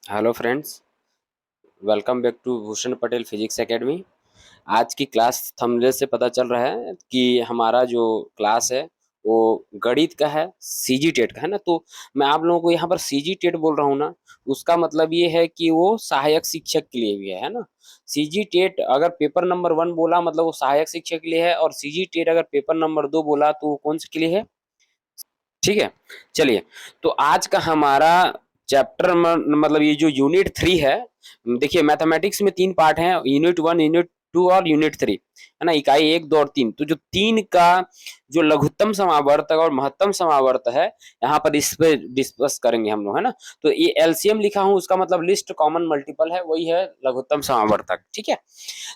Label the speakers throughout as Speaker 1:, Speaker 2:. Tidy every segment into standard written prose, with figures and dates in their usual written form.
Speaker 1: Hello friends, welcome back to Bhushan Patel physics academy. आज की class thumbnail से पता चल रहा है कि हमारा जो क्लास है वो गणित का है, सीजी टेट का है ना। तो मैं आप लोगों को यहाँ पर सीजी टेट बोल रहा हूँ ना, उसका मतलब ये है कि वो सहायक शिक्षक के लिए भी है ना। सीजी टेट अगर पेपर नंबर 1 बोला मतलब वो सहायक शिक्षक के लिए है, और सीजी टेट अगर पेपर नंबर 2 बोला तो वो कौन से के लिए है। ठीक है, चलिए। तो आज का हमारा चैप्टर मतलब ये जो यूनिट 3 है। देखिए मैथमेटिक्स में 3 पार्ट हैं, यूनिट 1, यूनिट 2 और यूनिट 3 है ना। इकाई 1, 2 और 3। तो जो 3 का जो लघुत्तम समावर्तक और महत्तम समावर्त है, यहाँ पर इस पे डिस्कस करेंगे हम लोग, है ना। तो ये एलसीएम लिखा हूं, उसका मतलब लिस्ट कॉमन मल्टीपल है, वही है लघुत्तम समावर्तक। ठीक है,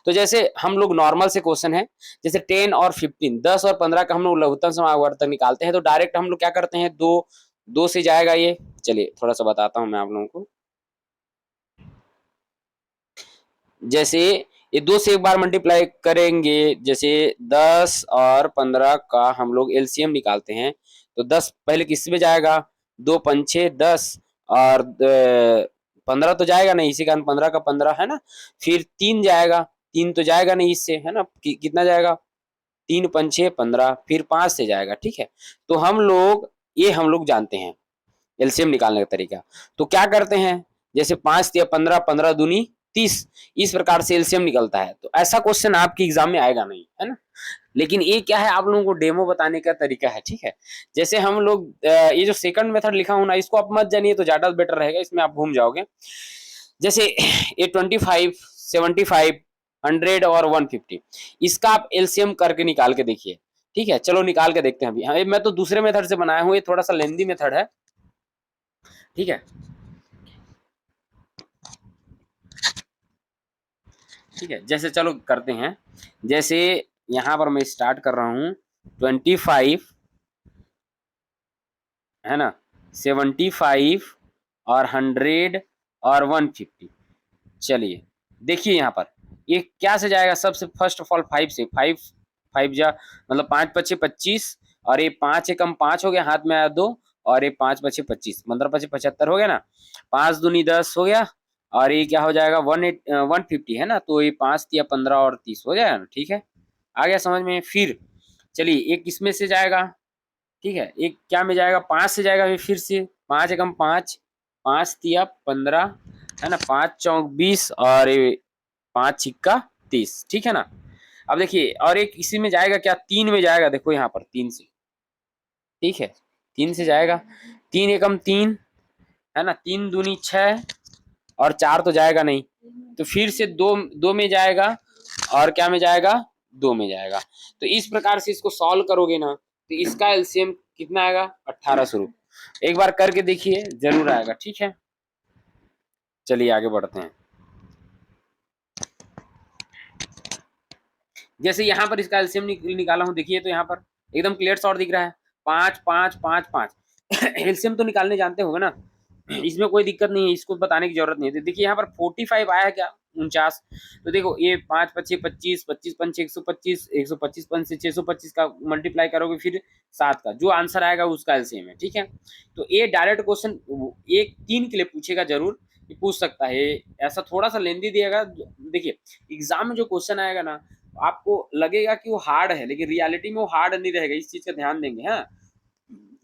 Speaker 1: तो जैसे हम लोग नॉर्मल से क्वेश्चन है, जैसे 10 और 15, 10 और 15 का हम लोग लघुत्तम समावर्तक निकालते हैं, तो डायरेक्ट हम लोग क्या करते हैं, दो दो से जाएगा ये। चलिए थोड़ा सा बताता हूं मैं आप लोगों को। जैसे ये दो से एक बार मल्टीप्लाई करेंगे, जैसे 10 और 15 का हम लोग एलसीएम निकालते हैं, तो 10 पहले किस में जाएगा, 2 पंचे 10, और 15 तो जाएगा नहीं, इसी कारण 15 का 15 है ना। फिर 3 जाएगा, 3 तो जाएगा नहीं इससे, है ना। कितना जाएगा, 3 पंचे 15, फिर 5 से जाएगा। ठीक है, तो हम लोग ये हम लोग जानते हैं एलसीएम निकालने का तरीका। तो क्या करते हैं, जैसे 5 या 15, 15 दूनी 30, इस प्रकार से एलसीएम निकलता है। तो ऐसा क्वेश्चन आपके एग्जाम में आएगा नहीं, है ना। लेकिन ये क्या है, आप लोगों को डेमो बताने का तरीका है। ठीक है, जैसे हम लोग ये जो सेकंड मेथड लिखा हूं ना, इसको आप मत जानिए तो ज्यादा बेटर रहेगा, इसमें आप घूम जाओगे। जैसे ये 25, 75, 100 और 150, इसका आप एलसीएम करके निकाल के देखिए। ठीक है, चलो निकाल के देखते हैं अभी। हाँ, मैं तो दूसरे मेथड से बनाया हूँ, ये थोड़ा सा लेंदी मेथड है। ठीक है, ठीक है, जैसे चलो करते हैं। जैसे यहाँ पर मैं स्टार्ट कर रहा हूँ 25, है ना, 75 और 100 और 150। चलिए देखिए यहाँ पर ये क्या से जाएगा, सबसे फर्स्ट ऑफ ऑल 5 से। 5 5 जा मतलब 5 पचे 25, और ये 5 एकम 5 हो गया, हाथ में आया 2, और ये 5 पचे 25, 15 पचे 75 हो गया ना। 5 दूनी 10 हो गया, और ये क्या हो जाएगा 150 है ना। तो ये 5 या 15 और 30 हो जाएगा ना। ठीक है, आ गया समझ में। फिर चलिए एक इसमें से जाएगा। ठीक है, एक क्या में जाएगा, 5 से जाएगा, फिर से 5 एकम 5, 5 तिया 15, है ना, 5 चौक 20, और 5 छिक्का 30। ठीक है ना। अब देखिए और एक इसी में जाएगा, क्या 3 में जाएगा, देखो यहाँ पर 3 से। ठीक है, 3 से जाएगा, 3 एकम 3, है ना, 3 दूनी 6, और 4 तो जाएगा नहीं, तो फिर से दो दो में जाएगा, और क्या में जाएगा, 2 में जाएगा। तो इस प्रकार से इसको सॉल्व करोगे ना, तो इसका एलसीएम कितना आएगा, 1800। एक बार करके देखिए, जरूर आएगा। ठीक है, चलिए आगे बढ़ते हैं। जैसे यहाँ पर इसका एलसीएम निकाला हूँ, देखिए तो यहाँ पर एकदम क्लियर शॉट दिख रहा है, 5 5 5 5। एलसीएम तो निकालने जानते होंगे ना, इसमें कोई दिक्कत नहीं है, इसको बताने की जरूरत नहीं है। तो देखिए यहाँ पर 45 आया क्या, 49। तो देखो ये 5 पच्चीस 25, 25 पंच 125, 125 पंच से 625 का मल्टीप्लाई करोगे, फिर 7 का जो आंसर आएगा उसका एलसीएम है। ठीक है, तो ये डायरेक्ट क्वेश्चन एक 3 के लिए पूछेगा जरूर, पूछ सकता है। ऐसा थोड़ा सा लेंदी दिएगा। देखिए एग्जाम में जो क्वेश्चन आएगा ना, आपको लगेगा कि वो हार्ड है, लेकिन रियलिटी में वो हार्ड नहीं रहेगा, इस चीज का ध्यान देंगे। हाँ,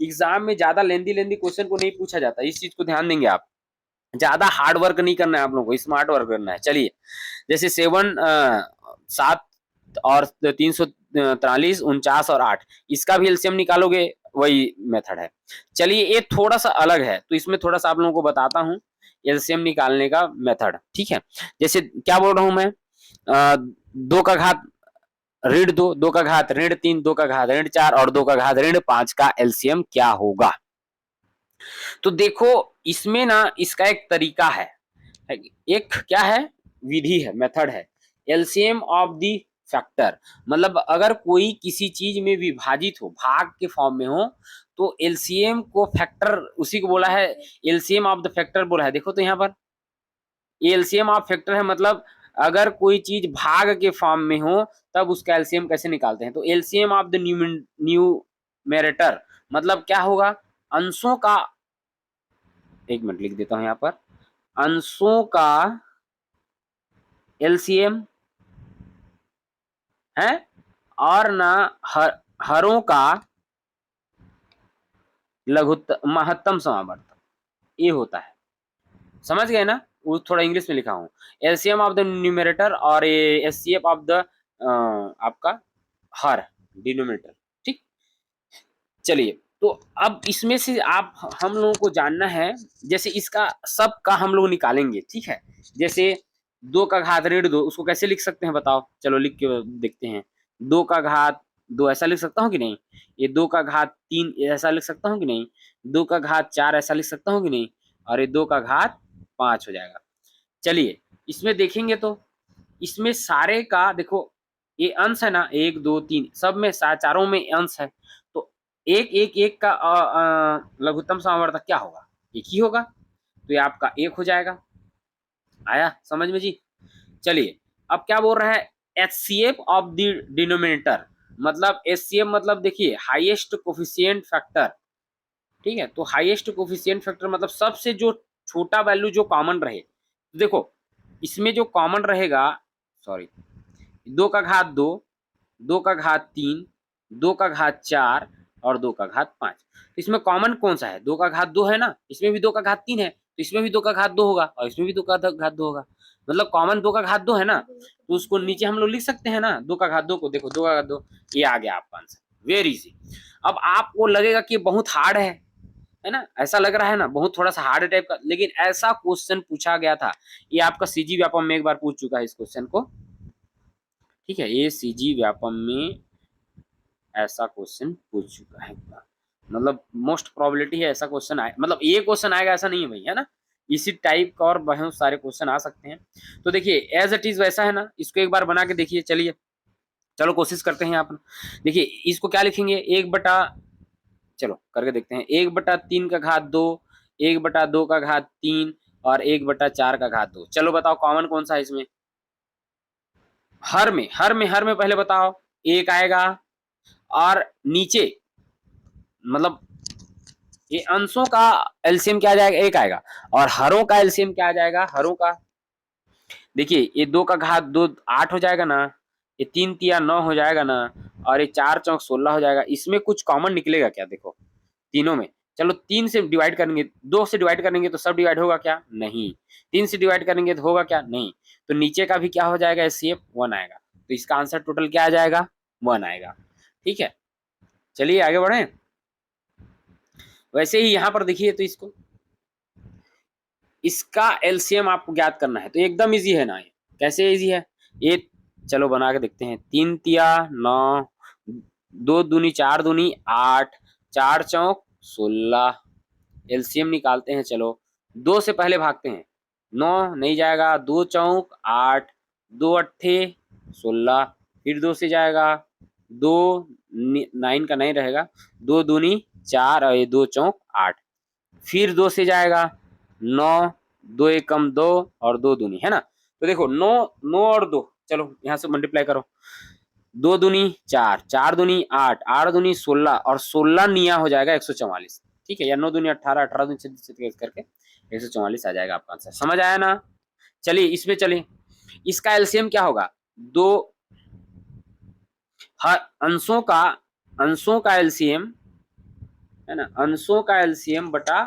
Speaker 1: एग्जाम में ज्यादा लेंदी लेंदी क्वेश्चन को नहीं पूछा जाता, इस चीज को ध्यान देंगे आप। ज्यादा हार्ड वर्क नहीं करना है आप लोगों को, स्मार्ट वर्क करना है। चलिए जैसे 7 और 343, 49 और 8, इसका भी एलसीएम निकालोगे, वही मेथड है। चलिए ये थोड़ा सा अलग है, तो इसमें थोड़ा सा आप लोगों को बताता हूँ एलसीएम निकालने का मेथड। ठीक है, जैसे क्या बोल रहा हूं मैं, 2 का घात ऋण 2, 2 का घात ऋण 3, 2 का घात ऋण 4 और 2 का घात ऋण 5 का एलसीएम क्या होगा। तो देखो इसमें ना इसका एक तरीका है, एक क्या है, विधि है, मेथड है। एलसीएम ऑफ द फैक्टर, मतलब अगर कोई किसी चीज में विभाजित हो, भाग के फॉर्म में हो, तो एलसीएम को फैक्टर उसी को बोला है, एलसीएम ऑफ द फैक्टर बोला है। देखो तो यहाँ पर एलसीएम ऑफ फैक्टर है, मतलब अगर कोई चीज भाग के फॉर्म में हो तब उसका एलसीएम कैसे निकालते हैं। तो एलसीएम ऑफ द न्यूमेरेटर मतलब क्या होगा, अंशों का, एक मिनट लिख देता हूं यहाँ पर, अंशों का एलसीएम है और ना हरों का महत्तम समावर्तक, ये होता है। समझ गए ना? वो थोड़ा इंग्लिश में लिखा हूँ, एलसीएम ऑफ द न्यूमरेटर और एचसीएफ ऑफ द आपका हर डिनोमिनेटर। ठीक, चलिए तो अब इसमें से आप हम लोगों को जानना है, जैसे इसका सब का हम लोग निकालेंगे। ठीक है, जैसे 2 का घात ऋण 2, उसको कैसे लिख सकते हैं बताओ? चलो लिख के देखते हैं। 2 का घात 2 ऐसा लिख सकता हूँ कि नहीं? ये 2 का घात 3 ऐसा लिख सकता हूँ कि नहीं? 2 का घात 4 ऐसा लिख सकता हूँ कि नहीं? और ये 2 का घात 5 हो जाएगा। चलिए इसमें देखेंगे तो इसमें सारे का देखो, ये अंश है ना, 1 2 3 सब में चारों में अंश है, तो एक एक एक का लघुत्तम समावर्तक क्या होगा? एक ही होगा, तो ये आपका 1 हो जाएगा। आया समझ में जी? चलिए अब क्या बोल रहा है, एचसीएफ ऑफ द डिनोमिनेटर, मतलब एचसीएफ मतलब देखिए हाईएस्ट कोफिशिएंट फैक्टर। ठीक है, तो हाईएस्ट कोफिशिएंट फैक्टर मतलब सबसे जो छोटा वैल्यू जो कॉमन रहे। देखो इसमें जो कॉमन रहेगा, सॉरी, 2 का घात 2, 2 का घात 3, 2 का घात 4 और 2 का घात 5। तो इसमें कॉमन कौन सा है? 2 का घात 2 है ना, इसमें भी 2 का घात 3 है, तो इसमें भी 2 का घात 2 होगा और इसमें भी 2 का घात 2 होगा। मतलब कॉमन 2 का घात 2 है ना, तो उसको नीचे हम लोग लिख सकते हैं ना, 2 का घात 2 को। देखो 2 का घात 2, ये आ गया आपका आंसर, वेरी इजी। अब आपको लगेगा कि बहुत हार्ड है ना, ऐसा लग रहा है ना, बहुत थोड़ा सा हार्ड टाइप का, लेकिन ऐसा क्वेश्चन पूछा गया था। ये आपका सीजी व्यापम में एक बार पूछ चुका है इस क्वेश्चन को। ठीक है, ये सीजी व्यापम में ऐसा क्वेश्चन पूछ चुका है, मतलब मोस्ट प्रोबेबिलिटी है ऐसा क्वेश्चन आए, मतलब ये क्वेश्चन आएगा ऐसा नहीं है भाई, है ना, इसी टाइप का और बहुत सारे क्वेश्चन आ सकते हैं। तो देखिए एज इट इज वैसा है ना, इसको एक बार बना के देखिए। चलिए चलो कोशिश करते हैं आप। देखिए इसको क्या लिखेंगे, 1 बटा, चलो करके देखते हैं, 1 बटा 3 का घात 2, 1 बटा 2 का घात 3 और 1 बटा 4 का घात 2। चलो बताओ कॉमन कौन सा है इसमें? हर में पहले बताओ, 1 आएगा, और नीचे मतलब ये अंशों का एलसीएम क्या आ जाएगा? 1 आएगा, और हरों का एलसीएम क्या आ जाएगा? हरों का देखिए, ये 2 का घात 2 8 हो जाएगा ना, ये 3 तिया 9 हो जाएगा ना, और ये 4 चौक 16 हो जाएगा। इसमें कुछ कॉमन निकलेगा क्या? देखो तीनों में, चलो 3 से डिवाइड करेंगे, 2 से डिवाइड करेंगे तो सब डिवाइड होगा क्या? नहीं। 3 से डिवाइड करेंगे तो होगा क्या? नहीं। तो नीचे का भी क्या हो जाएगा? एचसीएफ 1 आएगा, तो इसका आंसर टोटल क्या आ जाएगा? 1 आएगा। ठीक है, चलिए आगे बढ़े। वैसे ही यहाँ पर देखिए, तो इसका एलसीएम आपको ज्ञात करना है, तो एकदम इजी है ना। ये कैसे इजी है ये? चलो बना के देखते हैं। 3 तिया 9, 2 दूनी 4 दूनी 8, 4 चौक 16, एलसीएम निकालते हैं। चलो 2 से पहले भागते हैं, 9 नहीं जाएगा, 2 चौक 8, 2 अट्ठे 16, फिर 2 से जाएगा, 2 9 का नहीं रहेगा, 2 दूनी 4 और ये 2 चौक 8, फिर 2 से जाएगा 9, 2 एकम 2 और 2 दूनी, है ना। तो देखो 9 9 और 2, चलो यहाँ से मल्टीप्लाई करो, 2 दूनी 4, 4 दूनी 8, 8 दूनी 16 और 16 निया हो जाएगा 144। ठीक है, या 9 दूनी 18, 18 दूनी 36 करके 144 आ जाएगा आपका आंसर। समझ आया ना? चलिए इसमें चलिए, इसका एलसीएम क्या होगा? दो अंशों का एलसीएम है ना, अंशों का एलसीएम बटा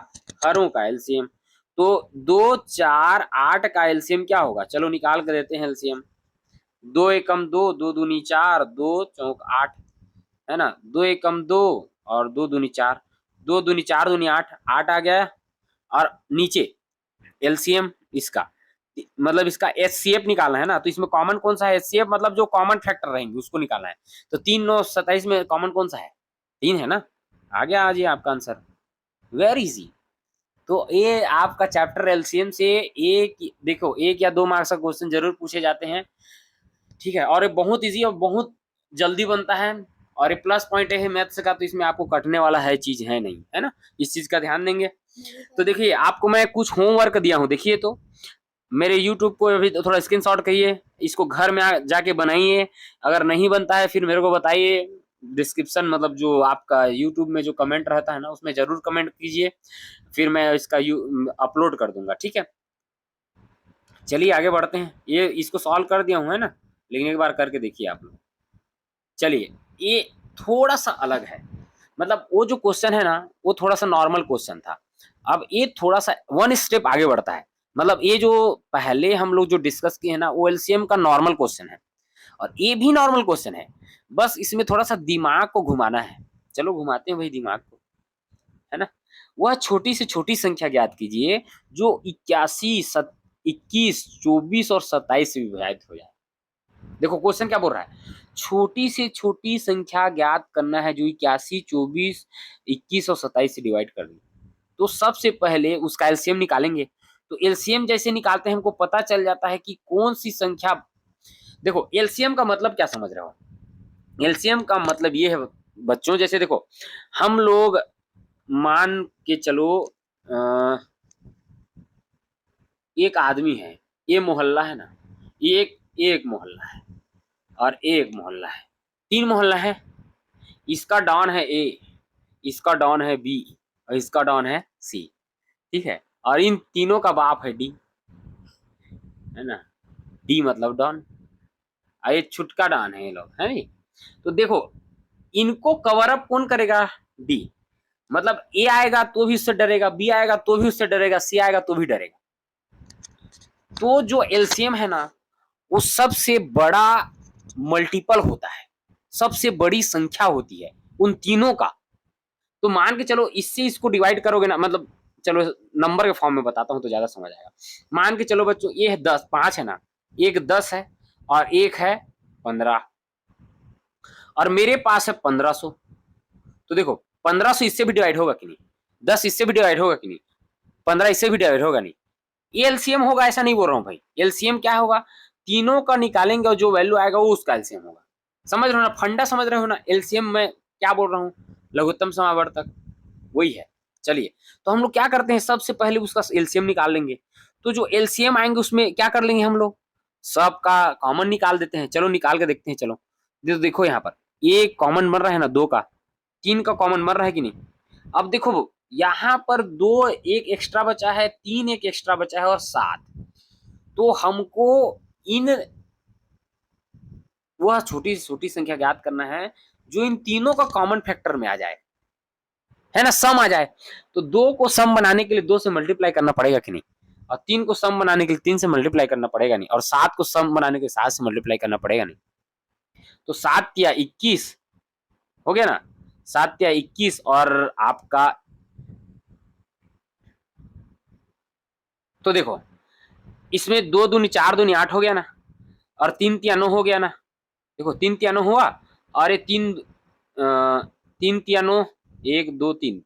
Speaker 1: हरों का एलसीएम। तो 2 4 8 का एलसीएम क्या होगा? चलो निकाल कर देते हैं एलसीएम। 2 एकम 2, 2 दूनी 4, 2 चौक 8, है ना, 2 एकम 2 और 2 दूनी 4, 2 दूनी 4 दूनी 8, 8 आ गया। और नीचे एलसीएम इसका, मतलब इसका एचसीएफ निकालना है ना, तो इसमें कॉमन कौन सा है? एचसीएफ मतलब जो कॉमन फैक्टर रहेंगे उसको निकालना है। तो 3 9 27 में कॉमन कौन सा है? 3 है ना। आ गया आज ये आपका आंसर, वेरी इजी। तो ये आपका चैप्टर एलसीएम से एक, देखो 1 या 2 मार्क्स का क्वेश्चन जरूर पूछे जाते हैं। ठीक है, और ये बहुत इजी और बहुत जल्दी बनता है, और ये प्लस पॉइंट है मैथ्स का, तो इसमें आपको कटने वाला है चीज है नहीं, है ना, इस चीज का ध्यान देंगे। तो देखिए आपको मैं कुछ होमवर्क दिया हूँ, देखिए तो मेरे YouTube को अभी थोड़ा स्क्रीनशॉट करिए, इसको घर में जाके बनाइए। अगर नहीं बनता है फिर मेरे को बताइए, डिस्क्रिप्शन मतलब जो आपका YouTube में जो कमेंट रहता है ना, उसमें जरूर कमेंट कीजिए, फिर मैं इसका अपलोड कर दूंगा। ठीक है, चलिए आगे बढ़ते हैं। ये इसको सॉल्व कर दिया हूँ है ना, लेकिन एक बार करके देखिए आप लोग। चलिए ये थोड़ा सा अलग है, मतलब वो जो क्वेश्चन है ना वो थोड़ा सा नॉर्मल क्वेश्चन था। अब ये थोड़ा सा वन स्टेप आगे बढ़ता है। मतलब ये जो पहले हम लोग जो डिस्कस किए हैं ना वो एलसीएम का नॉर्मल क्वेश्चन है, और ये भी नॉर्मल क्वेश्चन है, बस इसमें थोड़ा सा दिमाग को घुमाना है। चलो घुमाते हैं भाई दिमाग को, है ना। वह छोटी से छोटी संख्या ज्ञात कीजिए जो 81, 21, 24 और 27 से विभाजित हो जाए। देखो क्वेश्चन क्या बोल रहा है, छोटी से छोटी संख्या ज्ञात करना है जो 81, 24, 21 और 27 से डिवाइड कर दी। तो सबसे पहले उसका एलसीएम निकालेंगे। तो एलसीएम जैसे निकालते हैं हमको पता चल जाता है कि कौन सी संख्या। देखो एलसीएम का मतलब क्या समझ रहे हो, एलसीएम का मतलब ये है बच्चों, जैसे देखो हम लोग मान के चलो एक आदमी है, ये मोहल्ला है ना, एक एक मोहल्ला है और एक मोहल्ला है, 3 मोहल्ला है। इसका डॉन है ए, इसका डॉन है बी और इसका डॉन है सी, ठीक है। और इन तीनों का बाप है डी, है ना, डी मतलब डॉन। और ये छुटका डॉन है ये लोग, है नी। तो देखो इनको कवर अप कौन करेगा, डी। मतलब ए आएगा तो भी उससे डरेगा, बी आएगा तो भी उससे डरेगा, सी आएगा तो भी डरेगा। तो जो एलसीएम है ना वो सबसे बड़ा मल्टीपल होता है, सबसे बड़ी संख्या होती है उन तीनों का। तो मान के चलो इससे इसको डिवाइड करोगे ना, मतलब चलो नंबर के फॉर्म में बताता हूं तो ज्यादा समझ आएगा। मान के चलो बच्चों ये है 10, 5 है ना, एक 10 है और एक है 15, और मेरे पास है 1500। तो देखो 1500 इससे भी डिवाइड होगा कि नहीं, 10 इससे भी डिवाइड होगा कि नहीं, 15 इससे भी डिवाइड होगा नहीं। ये एलसीएम होगा ऐसा नहीं बोल रहा हूँ भाई, एलसीएम क्या होगा, तीनों का निकालेंगे और जो वैल्यू आएगा वो उसका एलसीएम होगा। समझ रहे हो ना, फंडा समझ रहे हो ना, एलसीएम में क्या बोल रहा हूँ, लघुत्तम समावर्तक वही है। चलिए तो हम लोग क्या करते हैं, सबसे पहले उसका एलसीएम निकाल लेंगे। तो जो एलसीएम आएंगे उसमें क्या कर लेंगे हम लोग, सबका कॉमन निकाल देते हैं। चलो निकाल के देखते हैं। चलो देखो यहाँ पर एक कॉमन बन रहा है ना, 2 का, 3 का कॉमन बन रहा है कि नहीं। अब देखो यहाँ पर 2 एक एक्स्ट्रा बचा है, 3 एक एक्स्ट्रा बचा है और 7। तो हमको इन वह छोटी छोटी संख्या ज्ञात करना है जो इन तीनों का कॉमन फैक्टर में आ जाए, है ना, सम आ जाए। तो 2 को सम बनाने के लिए 2 से मल्टीप्लाई करना पड़ेगा कि नहीं, और 3 को सम बनाने के लिए 3 से मल्टीप्लाई करना पड़ेगा नहीं, और 7 को सम बनाने के लिए 7 से मल्टीप्लाई करना पड़ेगा नहीं। तो 7 या 21 हो गया ना, 7 या 21 और आपका, तो देखो इसमें 2 दूनी 4 दूनी 8 हो गया ना, और 3 तिया 9 हो गया ना। देखो 3 तिया 9 हुआ, और ये 3 तिया 9, 1 2 3,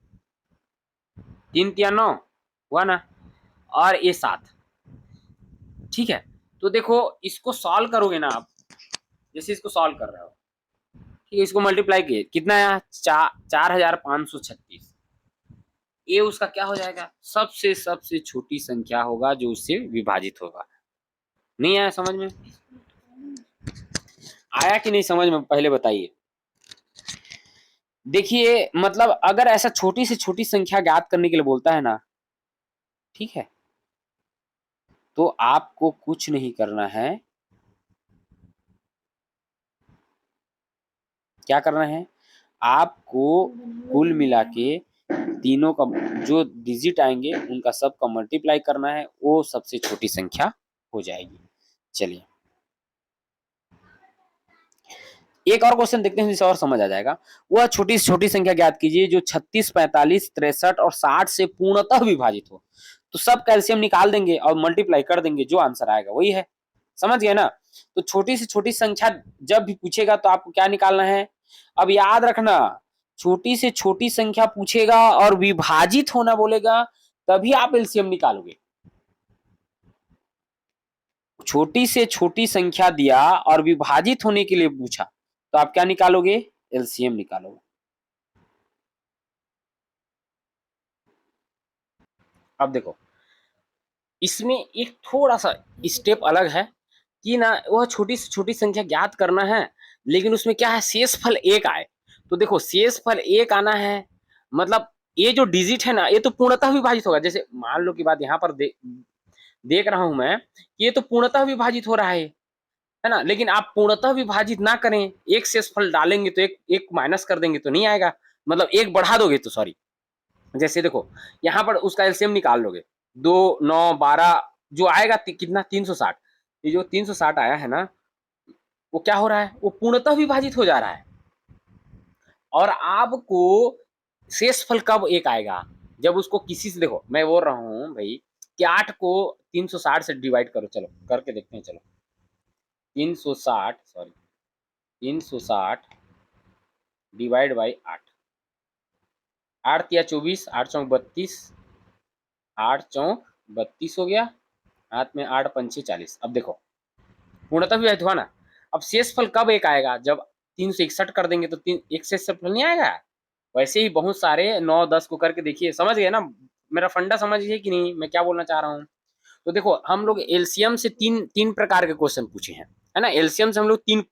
Speaker 1: 3 तिया 9 हुआ ना, और ये 7, ठीक है। तो देखो इसको सॉल्व करोगे ना आप, जैसे इसको सॉल्व कर रहे हो, ठीक है, इसको मल्टीप्लाई किए कितना है, 4536। ये उसका क्या हो जाएगा, सबसे सबसे छोटी संख्या होगा जो उससे विभाजित होगा। नहीं आया समझ में, आया कि नहीं समझ में, पहले बताइए। देखिए मतलब अगर ऐसा छोटी से छोटी संख्या ज्ञात करने के लिए बोलता है ना, ठीक है, तो आपको कुछ नहीं करना है। क्या करना है, आपको कुल मिला के तीनों का जो डिजिट आएंगे उनका सबका मल्टीप्लाई करना है, वो सबसे छोटी संख्या हो जाएगी। चलिए एक और क्वेश्चन देखते हैं जिससे और समझ आ जाएगा। वह छोटी से छोटी संख्या ज्ञात कीजिए जो 36, 45, 63 और 60 से पूर्णतः विभाजित हो। तो सब कैल्शियम निकाल देंगे और मल्टीप्लाई कर देंगे, जो आंसर आएगा वही है। समझ गए ना। तो छोटी से छोटी संख्या जब भी पूछेगा तो आपको क्या निकालना है। अब याद रखना, छोटी से छोटी संख्या पूछेगा और विभाजित होना बोलेगा तभी आप एलसीएम निकालोगे। छोटी से छोटी संख्या दिया और विभाजित होने के लिए पूछा तो आप क्या निकालोगे, एलसीएम निकालोगे। अब देखो इसमें एक थोड़ा सा स्टेप अलग है कि ना, वह छोटी से छोटी संख्या ज्ञात करना है, लेकिन उसमें क्या है, शेषफल 1 आए। तो देखो शेषफल 1 आना है, मतलब ये जो डिजिट है ना ये तो पूर्णतः विभाजित होगा। जैसे मान लो की बात यहाँ पर देख रहा हूं मैं कि ये तो पूर्णतः विभाजित हो रहा है ना, लेकिन आप पूर्णतः विभाजित ना करें, एक शेषफल डालेंगे तो एक एक माइनस कर देंगे तो नहीं आएगा, मतलब एक बढ़ा दोगे तो सॉरी, जैसे देखो यहाँ पर उसका एलसीएम निकाल लोगे, 2 9 12 जो आएगा कितना 360, ये जो 360 आया है ना, वो क्या हो रहा है, वो पूर्णतः विभाजित हो जा रहा है। और आपको शेषफल कब एक आएगा, जब उसको किसी से, देखो मैं बोल रहा हूँ भाई कि 8 को 360 से डिवाइड करो, चलो करके देखते हैं, चलो 360 सॉरी 360 डिवाइड बाई 8, 8 या 24, 8 चौक 32, 8 चौक 32 हो गया, हाथ में 8 पंचे 40। अब देखो पूर्णतः विभाजित हुआ ना, अब शेषफल कब एक आएगा, जब 361 कर देंगे तो तीन एक शेषफल नहीं आएगा। वैसे ही बहुत सारे 9 10 को करके देखिए, समझ गए ना मेरा फंडा, समझिए कि नहीं मैं क्या बोलना चाह रहा हूँ। तो देखो हम लोग एलसीएम से तीन तीन प्रकार के क्वेश्चन पूछे हैं, है ना, एलसीएम से हम लोग तीन,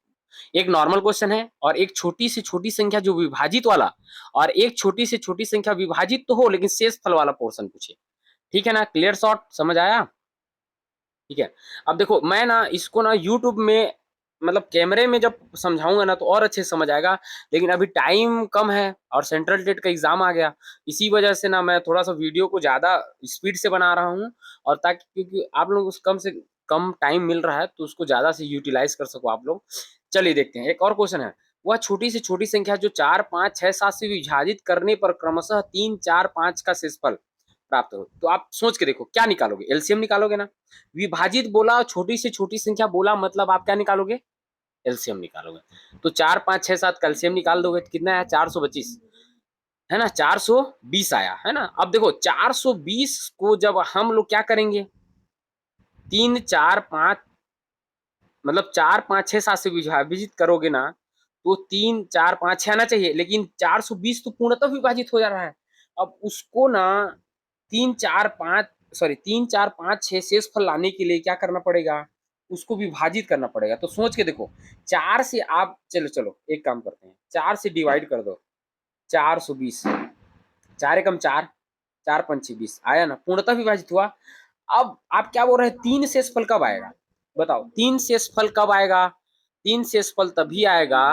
Speaker 1: एक नॉर्मल क्वेश्चन है, और एक छोटी से छोटी संख्या जो विभाजित वाला, और एक छोटी से छोटी संख्या विभाजित तो हो लेकिन शेष फल वाला पोर्शन पूछे। ठीक है ना, क्लियर शॉर्ट समझ आया। ठीक है, अब देखो मैं ना इसको ना यूट्यूब में, मतलब कैमरे में जब समझाऊंगा ना तो और अच्छे से समझ आएगा, लेकिन अभी टाइम कम है और सेंट्रल टेट का एग्जाम आ गया, इसी वजह से ना मैं थोड़ा सा वीडियो को ज्यादा स्पीड से बना रहा हूँ, और ताकि क्योंकि आप लोग उस कम से कम टाइम मिल रहा है तो उसको ज्यादा से यूटिलाइज कर सको आप लोग। चलिए देखते हैं, एक और क्वेश्चन है, वह छोटी से छोटी संख्या जो 4 5 6 7 से विभाजित करने पर क्रमशः 3 4 5 का शेषफल प्राप्त हो, तो आप सोच के देखो क्या निकालोगे, एलसीएम निकालोगे ना, विभाजित बोला छोटी से छोटी संख्या बोला, मतलब आप क्या निकालोगे, एलसीएम निकालोगे। तो 4 5 6 7 कैल्शियम निकाल दोगे तो कितना है 425, है ना, 420 आया है ना। अब देखो 420 को जब हम लोग क्या करेंगे, 3 4 5, मतलब 4 5 6 7 से विभाजित करोगे ना, तो 3 4 5 6 आना चाहिए, लेकिन 420 तो पूर्णतः विभाजित हो जा रहा है। अब उसको ना 3 4 5 सॉरी 3 4 5 6 शेषफल लाने के लिए क्या करना पड़ेगा, उसको विभाजित करना पड़ेगा। तो सोच के देखो, 4 से आप चलो चलो एक काम करते हैं, 4 से डिवाइड कर दो, 420, 4 एकम 4, 4 पंचे 20 आया ना, पूर्णतः विभाजित हुआ। अब आप क्या बोल रहे हैं, 3 शेषफल कब आएगा, बताओ 3 शेषफल कब आएगा, 3 शेषफल तभी आएगा,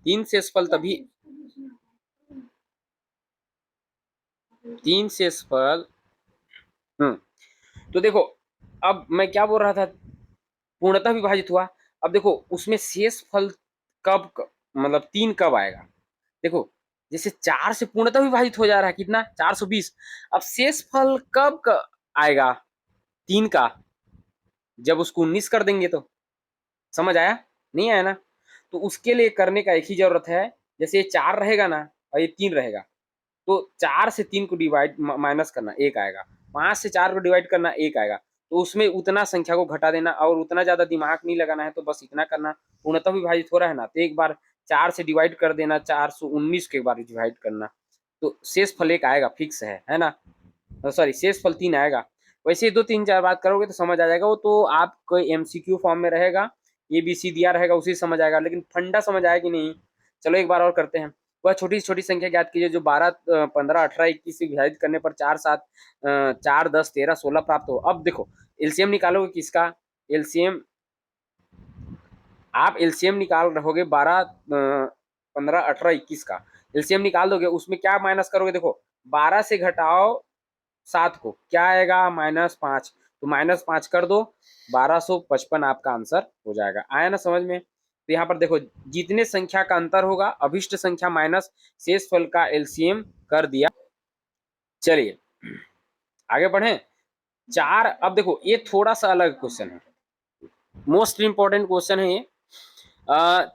Speaker 1: 3 शेषफल तभी, 3 शेषफल, तो देखो अब मैं क्या बोल रहा था, पूर्णतः विभाजित हुआ। अब देखो उसमें शेषफल मतलब 3 कब आएगा, देखो जैसे 4 से पूर्णतः विभाजित हो जा रहा है कितना 420, अब शेषफल आएगा 3 का, जब उसको 19 कर देंगे तो, समझ आया नहीं आया ना। तो उसके लिए करने का एक ही जरूरत है, जैसे ये 4 रहेगा ना और ये 3 रहेगा, तो 4 से 3 को डिवाइड माइनस करना, एक आएगा, 5 से 4 को डिवाइड करना, एक आएगा, तो उसमें उतना संख्या को घटा देना, और उतना ज्यादा दिमाग नहीं लगाना है, तो बस इतना करना, पूर्णतः विभाजित हो रहा है ना, तो एक बार 4 से डिवाइड कर देना, 419 के एक बार डिवाइड करना, तो शेष फल एक आएगा, फिक्स है ना, सॉरी शेष फल 3 आएगा। वैसे 2 3 4 बात करोगे तो समझ आ जाएगा, वो तो आपको एमसीक्यू फॉर्म में रहेगा, एबीसी दिया रहेगा उसी समझ आएगा, लेकिन फंडा समझ आया कि नहीं। चलो एक बार और करते हैं, वह छोटी से छोटी संख्या ज्ञात कीजिए जो 12 15 18 21 से विभाजित करने पर 4 7 4 10 13 16 प्राप्त हो। अब देखो एलसीएम निकालोगे किसका, एलसीएम आप एलसीएम निकाल रहोगे 12 15 18 21 का एलसीएम निकाल दोगे, उसमें क्या माइनस करोगे, देखो 12 से घटाओ 7 को क्या आएगा -5, तो -5 कर दो, 1255 आपका आंसर हो जाएगा। आया ना समझ में। तो यहाँ पर देखो जितने संख्या का अंतर होगा अभिष्ट संख्या माइनस शेषफल का एलसीएम कर दिया। चलिए आगे बढ़े, 4, अब देखो ये थोड़ा सा अलग क्वेश्चन है, मोस्ट इंपॉर्टेंट क्वेश्चन है ये।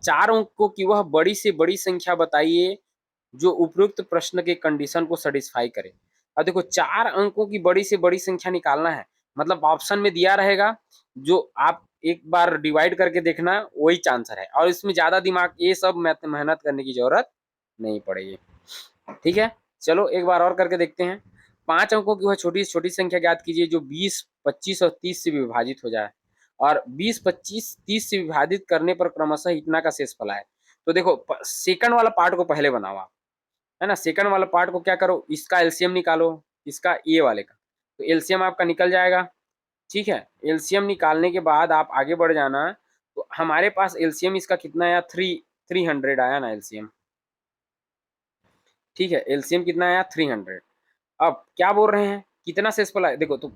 Speaker 1: 4 अंकों की वह बड़ी से बड़ी संख्या बताइए जो उपयुक्त प्रश्न के कंडीशन को सेटिस्फाई करे। अब देखो 4 अंकों की बड़ी से बड़ी संख्या निकालना है, मतलब ऑप्शन में दिया रहेगा, जो आप एक बार डिवाइड करके देखना वही आंसर है, और इसमें ज्यादा दिमाग ये सब मेहनत करने की जरूरत नहीं पड़ेगी। ठीक है, चलो एक बार और करके देखते हैं। 5 अंकों की वह छोटी छोटी संख्या ज्ञात कीजिए जो 20 25 और 30 से विभाजित हो जाए, और 20 25 30 से विभाजित करने पर क्रमशः इतना का शेषफल आए। तो देखो सेकंड वाला पार्ट को पहले बनाओ आप, है ना, सेकंड वाला पार्ट को क्या करो, इसका एलसीएम निकालो, इसका ए वाले का, तो एलसीएम आपका निकल जाएगा। ठीक है, एलसीएम निकालने के बाद आप आगे बढ़ जाना। तो हमारे पास एलसीएम इसका कितना आया, 300 आया ना एलसीएम। ठीक है, एलसीएम कितना आया, 300। अब क्या बोल रहे हैं, कितना शेषफल आया, देखो तो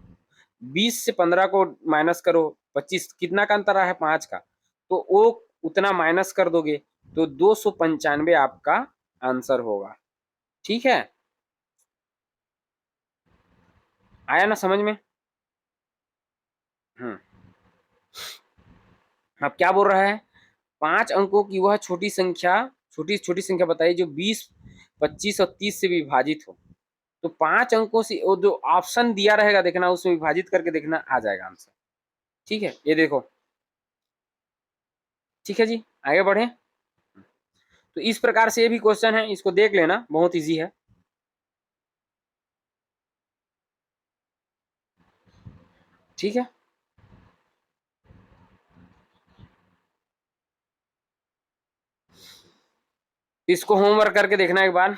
Speaker 1: 20 से 15 को माइनस करो, 25 कितना का अंतर है, 5 का, तो वो उतना माइनस कर दोगे तो 295 आपका आंसर होगा। ठीक है, आया ना समझ में। हम्म। अब क्या बोल रहा है, 5 अंकों की वह छोटी छोटी संख्या बताइए जो 20, 25 और 30 से विभाजित हो। तो 5 अंकों से वो जो ऑप्शन दिया रहेगा देखना, उसमें विभाजित करके देखना, आ जाएगा आंसर। ठीक है, ये देखो। ठीक है जी, आगे बढ़े। तो इस प्रकार से ये भी क्वेश्चन है, इसको देख लेना, बहुत इजी है। ठीक है, इसको होमवर्क करके देखना एक बार,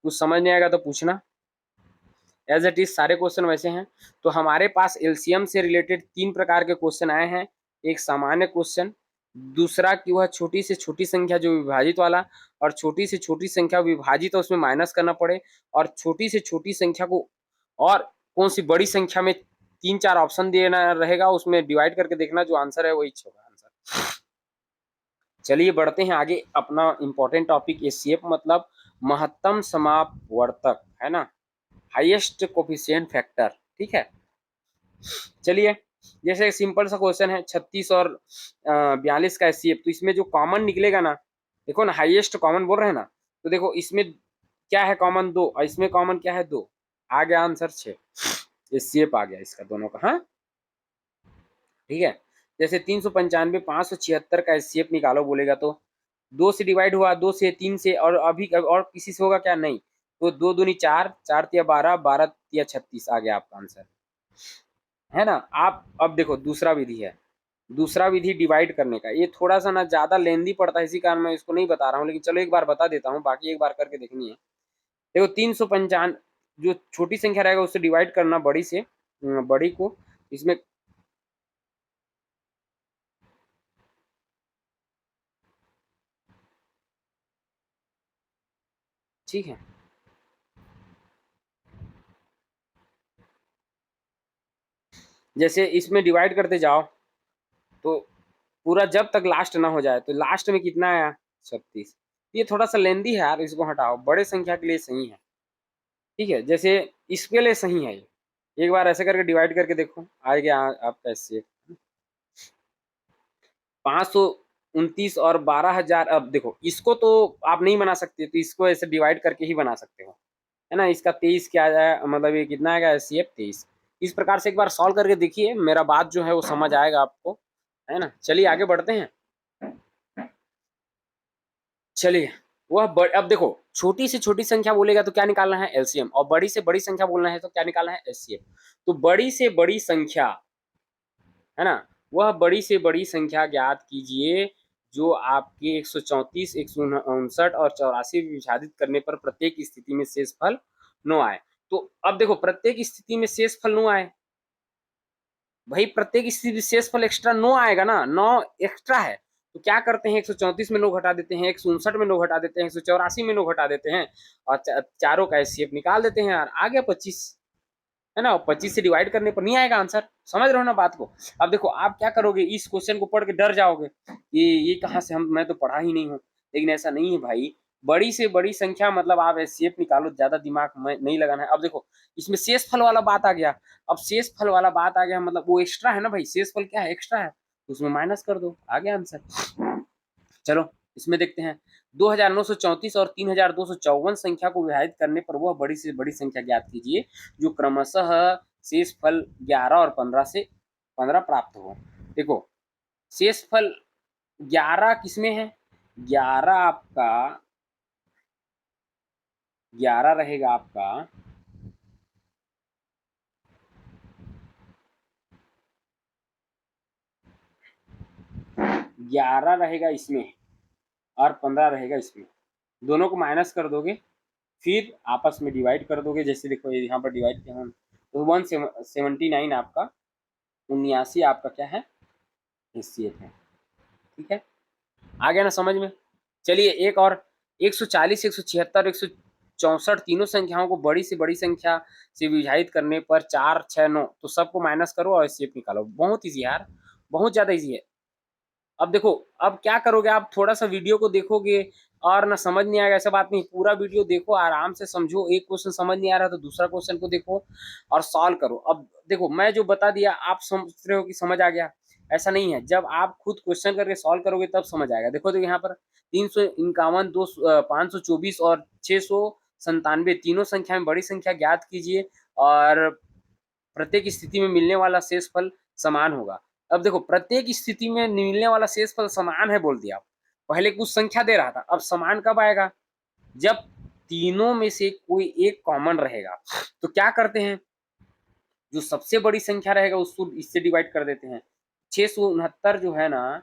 Speaker 1: कुछ समझ नहीं आएगा तो पूछना। एज इट इज सारे क्वेश्चन वैसे हैं। तो हमारे पास एलसीएम से रिलेटेड 3 प्रकार के क्वेश्चन आए हैं। एक सामान्य क्वेश्चन, दूसरा कि वह छोटी से छोटी संख्या जो विभाजित वाला, और छोटी से छोटी संख्या विभाजित है उसमें माइनस करना पड़े, और छोटी से छोटी संख्या को और कौन सी बड़ी संख्या में 3-4 ऑप्शन देना रहेगा, उसमें डिवाइड करके देखना, जो आंसर है वही होगा आंसर। चलिए बढ़ते हैं आगे, अपना इंपॉर्टेंट टॉपिक एचसीएफ मतलब महत्तम समापवर्तक है ना, हाईएस्ट कोफिशिएंट फैक्टर। ठीक है, चलिए जैसे सिंपल सा क्वेश्चन है, 36 और 42 का एचसीएफ, तो इसमें जो कॉमन निकलेगा ना, देखो ना हाईएस्ट कॉमन बोल रहे हैं ना, तो देखो इसमें क्या है कॉमन, 2, और इसमें कॉमन क्या है, 2, आ गया आंसर 6। एचसीएफ आ गया इसका दोनों का। हाँ ठीक है, जैसे 395 576 का एचसीएफ निकालो बोलेगा, तो 2 से डिवाइड हुआ, 2 से, 3 से, और अभी और किसी से होगा क्या, नहीं। तो 2 दूनी 4, 4 तिया 12, 12 तिया 36, आ गया आपका आंसर, है ना। आप अब देखो दूसरा विधि है, दूसरा विधि डिवाइड करने का, ये थोड़ा सा ना ज्यादा लेंदी पड़ता है, इसी कारण मैं इसको नहीं बता रहा हूँ, लेकिन चलो एक बार बता देता हूँ, बाकी एक बार करके देखनी है। देखो 395 जो छोटी संख्या रहेगा उससे डिवाइड करना बड़ी से, बड़ी को इसमें। ठीक है, जैसे इसमें डिवाइड करते जाओ, तो पूरा जब तक लास्ट ना हो जाए, तो लास्ट में कितना आया, 36। ये थोड़ा सा लेंदी है यार, इसको हटाओ, बड़े संख्या के लिए सही है। ठीक है, जैसे इसके लिए सही है ये, एक बार ऐसे करके डिवाइड करके देखो, आ गया आपका ऐसे 529 और 12,000। अब देखो इसको तो आप नहीं बना सकते, तो इसको ऐसे डिवाइड करके ही बना सकते हो, है ना। इसका 23 क्या आया, मतलब ये कितना आएगा, एचसीएफ 23। इस प्रकार से एक बार सॉल्व करके देखिए, मेरा बात जो है वो समझ आएगा आपको, है ना। चलिए आगे बढ़ते हैं। चलिए अब देखो, छोटी से छोटी संख्या बोलेगा तो क्या निकालना है, एलसीएम, और बड़ी से बड़ी संख्या बोलना है तो क्या निकालना है, एचसीएफ। तो बड़ी से बड़ी संख्या, है ना, वह बड़ी से बड़ी संख्या ज्ञात कीजिए जो आपके 134, 159 और 84 विभाजित करने पर प्रत्येक स्थिति में शेषफल 9 आए। तो अब देखो प्रत्येक स्थिति में शेषफल 9 आए, भाई प्रत्येक स्थिति में शेषफल एक्स्ट्रा 9 आएगा ना, 9 एक्स्ट्रा है। तो क्या करते हैं, 134 में 9 घटा देते हैं, 159 में 9 घटा देते हैं, 184 में 9 घटा देते हैं, और चारों का एचसीएफ निकाल देते हैं यार, आ गया 25, है ना। 25 से डिवाइड करने पर नहीं आएगा आंसर, समझ रहे हो ना बात को। अब देखो आप क्या करोगे, इस क्वेश्चन को पढ़ के डर जाओगे, ये कहाँ से, हम मैं तो पढ़ा ही नहीं हूँ, लेकिन ऐसा नहीं है भाई। बड़ी से बड़ी संख्या मतलब आप एचसीएफ निकालो, ज्यादा दिमाग में नहीं लगाना है। अब देखो इसमें शेष फल वाला बात आ गया, अब शेष फल वाला बात आ गया मतलब वो एक्स्ट्रा है ना भाई, शेष फल क्या है, एक्स्ट्रा है, तो उसमें माइनस कर दो, आ गया आंसर। चलो इसमें देखते हैं, 2934 और 3254 संख्या को विभाजित करने पर वह बड़ी से बड़ी संख्या ज्ञात कीजिए जो क्रमशः शेष फल 11 और 15 से 15 प्राप्त हो। देखो शेष फल 11 किसमें है, 11 आपका, 11 रहेगा आपका, 11 रहेगा इसमें, और 15 रहेगा इसमें, दोनों को माइनस कर दोगे, फिर आपस में डिवाइड कर दोगे, जैसे देखो यहाँ पर डिवाइड किया हम, तो 179 आपका 79 आपका क्या है, एचसीएफ है। ठीक है, आ गया ना समझ में। चलिए एक और 140, 176, 164 तीनों संख्याओं को बड़ी से बड़ी संख्या से विभाजित करने पर 4, 6, 9 तो सबको माइनस करो और एचसीएफ निकालो। बहुत इजी यार, बहुत ज्यादा इजी है। अब देखो, अब क्या करोगे आप, थोड़ा सा वीडियो को देखोगे और ना समझ नहीं आएगा ऐसा बात नहीं, पूरा वीडियो देखो, आराम से समझो। एक क्वेश्चन समझ नहीं आ रहा तो दूसरा क्वेश्चन को देखो और सॉल्व करो। अब देखो मैं जो बता दिया आप समझ रहे हो कि समझ आ गया, ऐसा नहीं है। जब आप खुद क्वेश्चन करके सॉल्व करोगे तब समझ आएगा। देखो तो यहाँ पर 351, 524 और 697 तीनों संख्या में बड़ी संख्या ज्ञात कीजिए और प्रत्येक स्थिति में मिलने वाला शेषफल समान होगा। अब देखो प्रत्येक स्थिति में मिलने वाला शेषफल समान है बोल दिया, पहले कुछ संख्या दे रहा था, अब समान कब आएगा, जब तीनों में से कोई एक कॉमन रहेगा। तो क्या करते हैं, जो सबसे बड़ी संख्या रहेगा उसको इससे डिवाइड कर देते हैं। 669 जो है ना,